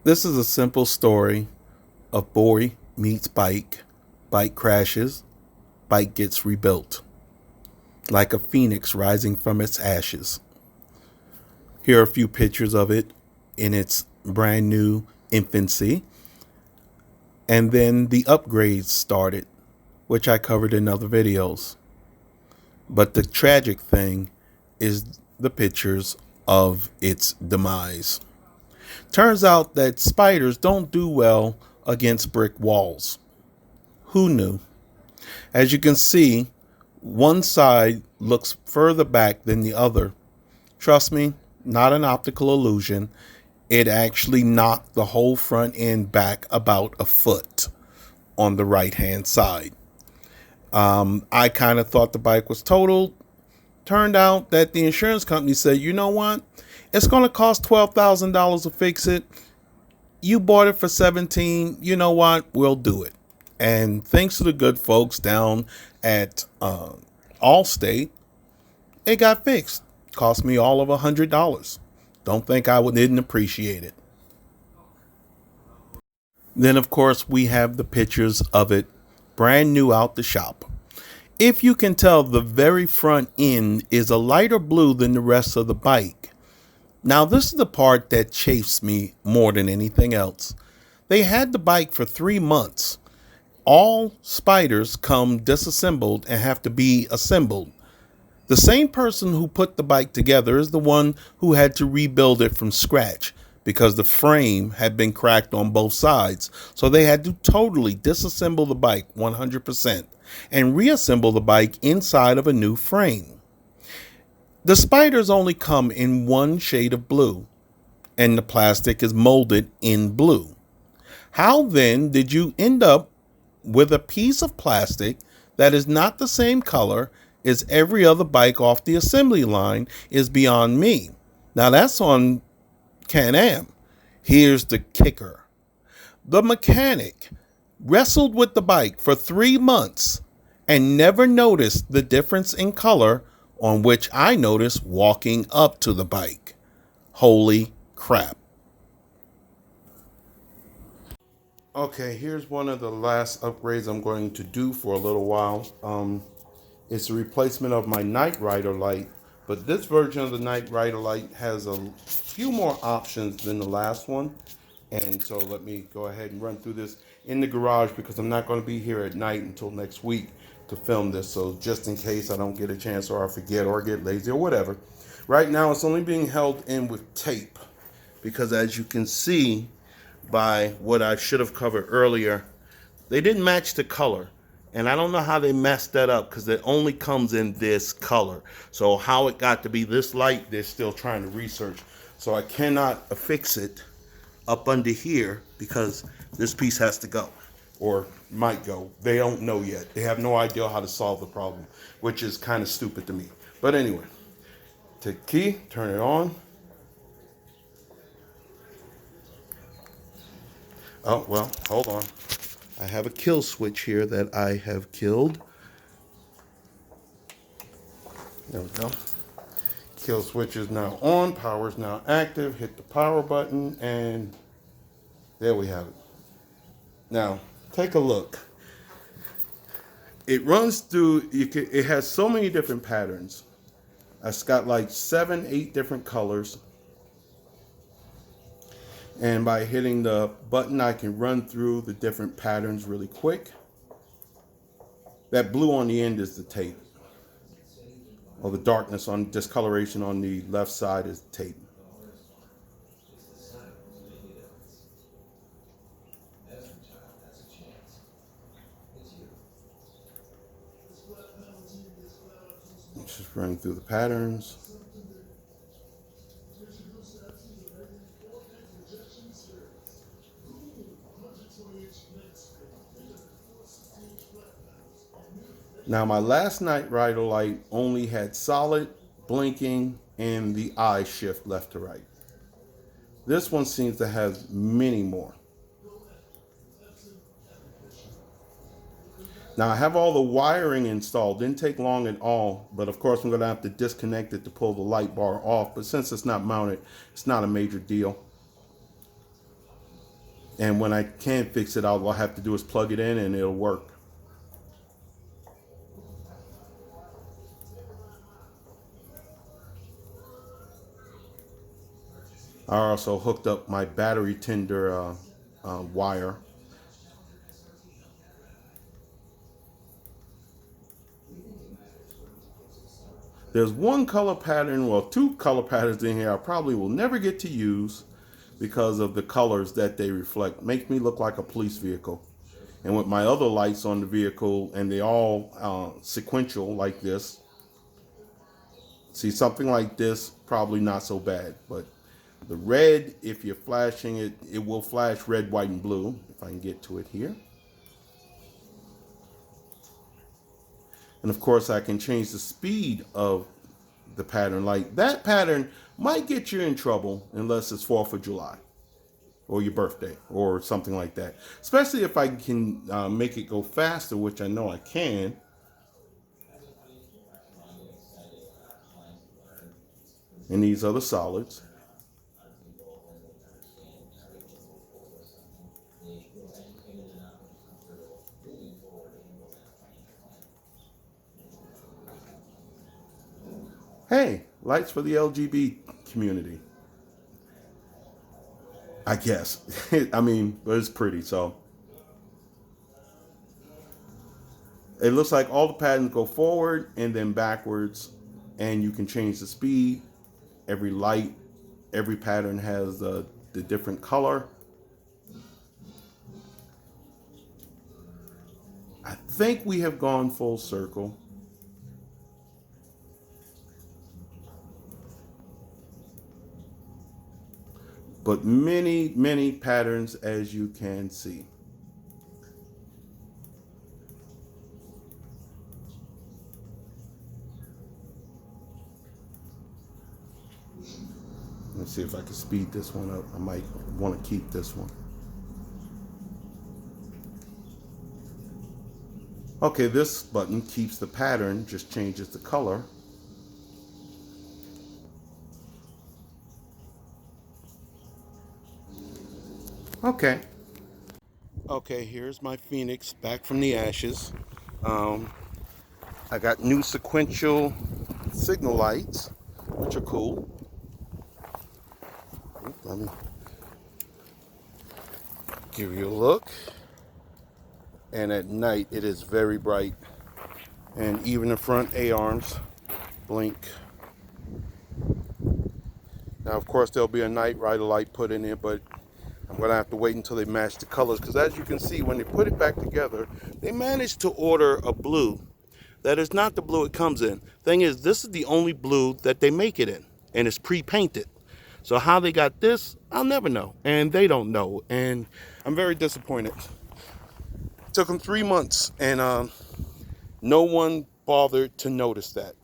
This is a simple story of boy meets bike, bike crashes, bike gets rebuilt, like a phoenix rising from its ashes. Here are a few pictures of it in its brand new infancy. And then the upgrades started, which I covered in other videos. But the tragic thing is the pictures of its demise. Turns out that Spyders don't do well against brick walls. Who knew? As you can see, one side looks further back than the other. Trust me, not an optical illusion. It actually knocked the whole front end back about a foot on the right hand side. I kind of thought the bike was totaled. Turned out that the insurance company said, you know what? It's going to cost $12,000 to fix it. You bought it for 17. You know what? We'll do it. And thanks to the good folks down at Allstate, it got fixed. Cost me all of $100. Don't think I didn't appreciate it. Then, of course, we have the pictures of it brand new out the shop. If you can tell, the very front end is a lighter blue than the rest of the bike. Now, this is the part that chafes me more than anything else. They had the bike for 3 months. All Spyders come disassembled and have to be assembled. The same person who put the bike together is the one who had to rebuild it from scratch because the frame had been cracked on both sides. So they had to totally disassemble the bike 100% and reassemble the bike inside of a new frame. The Spyders only come in one shade of blue, and the plastic is molded in blue. How then did you end up with a piece of plastic that is not the same color as every other bike off the assembly line is beyond me? Now that's on Can-Am. Here's the kicker. The mechanic wrestled with the bike for 3 months and never noticed the difference in color, on which I noticed walking up to the bike. Holy crap. Okay, here's one of the last upgrades I'm going to do for a little while. It's a replacement of my Night Rider light, but this version of the Night Rider light has a few more options than the last one. And so let me go ahead and run through this in the garage because I'm not going to be here at night until next week to film this. So just in case I don't get a chance or I forget or get lazy or whatever. Right now it's only being held in with tape because as you can see by what I should have covered earlier, they didn't match the color. And I don't know how they messed that up because it only comes in this color. So how it got to be this light, they're still trying to research. So I cannot affix it up under here because this piece has to go or might go. They don't know yet. They have no idea how to solve the problem, which is kind of stupid to me. But anyway, take the key, turn it on. Oh, well, hold on. I have a kill switch here that I have killed. There we go. Kill switch is now on. Power is now active. Hit the power button and there we have it. Now, take a look. It runs through, it has so many different patterns. It's got like 7, 8 different colors. And by hitting the button, I can run through the different patterns really quick. That blue on the end is the tape. Or the darkness on discoloration on the left side is the tape. It's just running through the patterns. Now my last Night Rider light only had solid, blinking, and the eye shift left to right. This one seems to have many more. Now I have all the wiring installed. Didn't take long at all, but of course I'm going to have to disconnect it to pull the light bar off. But since it's not mounted, it's not a major deal. And when I can't fix it, all I'll have to do is plug it in and it'll work. I also hooked up my battery tender wire. There's one color pattern, well, two color patterns in here I probably will never get to use because of the colors that they reflect. Makes me look like a police vehicle. And with my other lights on the vehicle, and they all sequential like this, see, something like this, probably not so bad. But the red, if you're flashing it, it will flash red, white, and blue. If I can get to it here. And of course, I can change the speed of the pattern. Like that pattern might get you in trouble unless it's 4th of July or your birthday or something like that. Especially if I can make it go faster, which I know I can. And these are the solids. Hey, lights for the LGBT community. I guess. I mean, but it's pretty, so. It looks like all the patterns go forward and then backwards, and you can change the speed. Every light, every pattern has the different color. I think we have gone full circle. But many, many patterns, as you can see. Let's see if I can speed this one up. I might want to keep this one. Okay, this button keeps the pattern, just changes the color. Okay. Okay, here's my Phoenix back from the ashes. I got new sequential signal lights, which are cool. Let me give you a look. And at night, it is very bright. And even the front A-arms blink. Now, of course, there'll be a night rider light put in there, but I'm going to have to wait until they match the colors. Because as you can see, when they put it back together, they managed to order a blue that is not the blue it comes in. Thing is, this is the only blue that they make it in, and it's pre-painted. So how they got this, I'll never know, and they don't know, and I'm very disappointed. It took them 3 months, and no one bothered to notice that.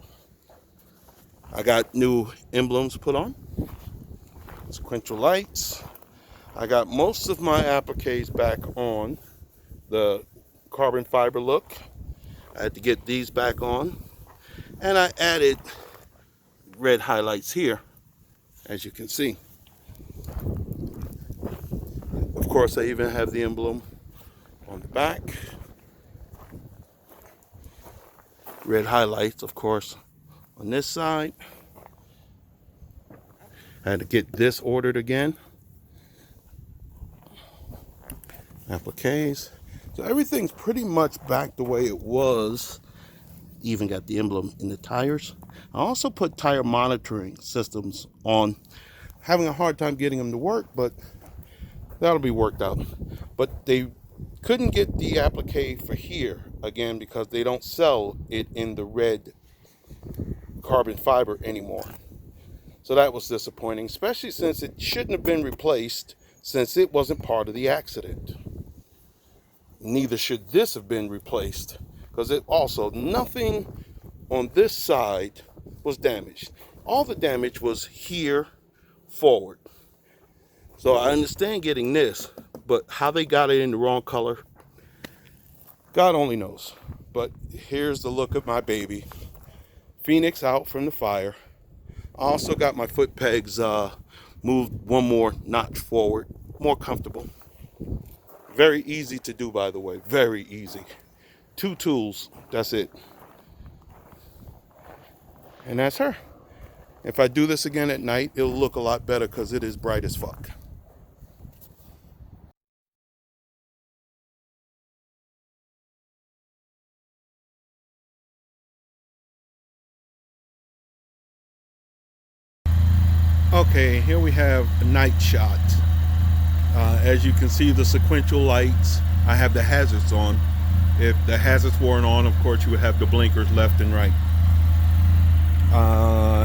I got new emblems put on, sequential lights. I got most of my appliques back on the carbon fiber look. I had to get these back on, and I added red highlights here, as you can see. Of course, I even have the emblem on the back. Red highlights, of course, on this side. I had to get this ordered again. Appliques. So everything's pretty much back the way it was. Even got the emblem in the tires. I also put tire monitoring systems on. Having a hard time getting them to work, but that'll be worked out. But they couldn't get the applique for here again because they don't sell it in the red carbon fiber anymore. So that was disappointing, especially since it shouldn't have been replaced since it wasn't part of the accident. Neither should this have been replaced because it also, nothing on this side was damaged. All the damage was here forward. So I understand getting this, but how they got it in the wrong color, God only knows. But here's the look of my baby. Phoenix out from the fire. I also got my foot pegs moved one more notch forward, more comfortable. Very easy to do, by the way. Very easy. 2 tools. That's it. And that's her. If I do this again at night, it'll look a lot better because it is bright as fuck. Okay, here we have a night shot. As you can see, the sequential lights. I have the hazards on. If the hazards weren't on, of course, you would have the blinkers left and right.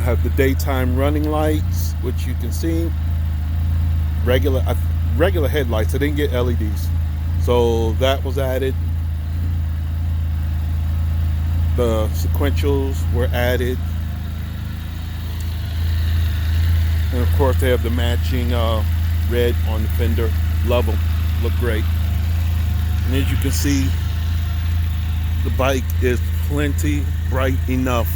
Have the daytime running lights, which you can see. Regular headlights. I didn't get LEDs, so that was added. The sequentials were added, and of course, they have the matching red on the fender. Love them. Look great. And as you can see, the bike is plenty bright enough